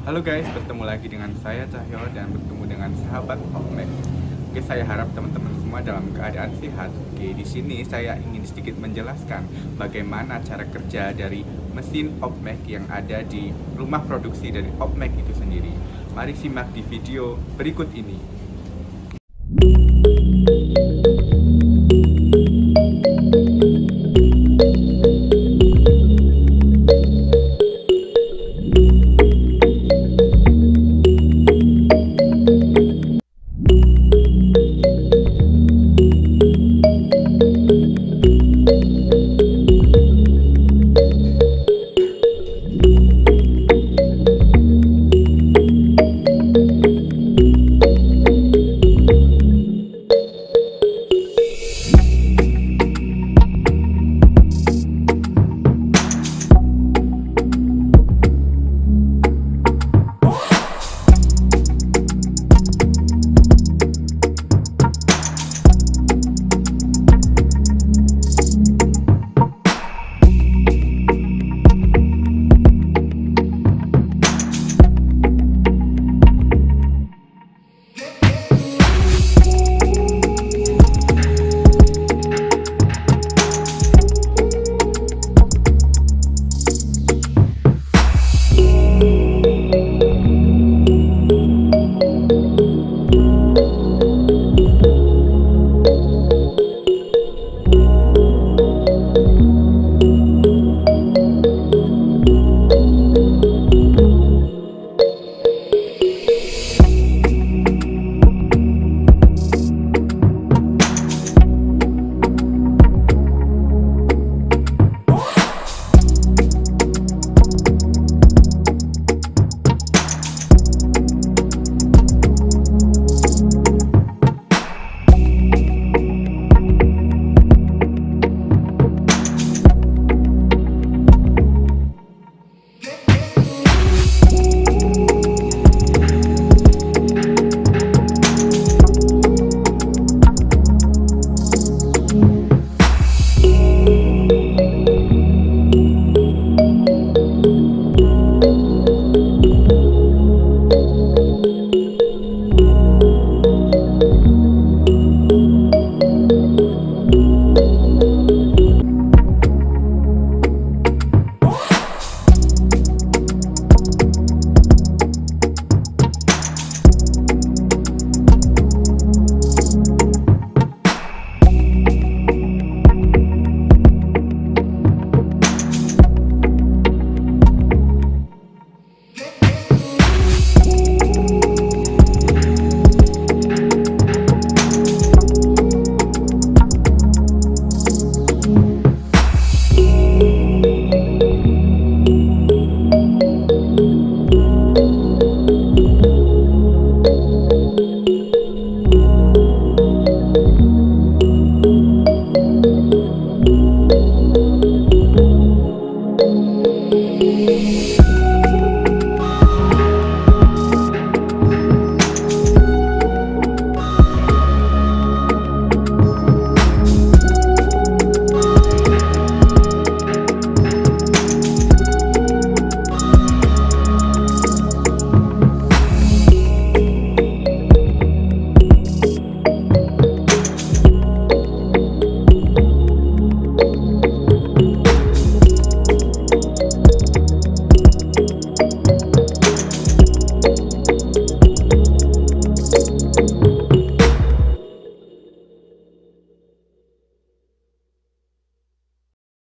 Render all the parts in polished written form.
Halo guys, bertemu lagi dengan saya Cahyo dan bertemu dengan sahabat Opmek. Oke, saya harap teman-teman semua dalam keadaan sehat. Oke, di sini saya ingin sedikit menjelaskan bagaimana cara kerja dari mesin Opmek yang ada di rumah produksi dari Opmek itu sendiri. Mari simak di video berikut ini.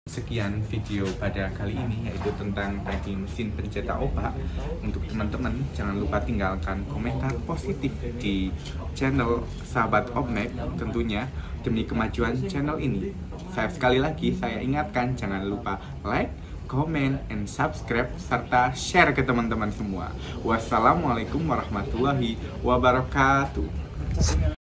Sekian video pada kali ini, yaitu tentang tadi mesin pencetak obat. Untuk teman-teman, jangan lupa tinggalkan komentar positif di channel Sahabat Opmek tentunya demi kemajuan channel ini. Sekali lagi saya ingatkan, jangan lupa like, comment, and subscribe serta share ke teman-teman semua. Wassalamualaikum warahmatullahi wabarakatuh.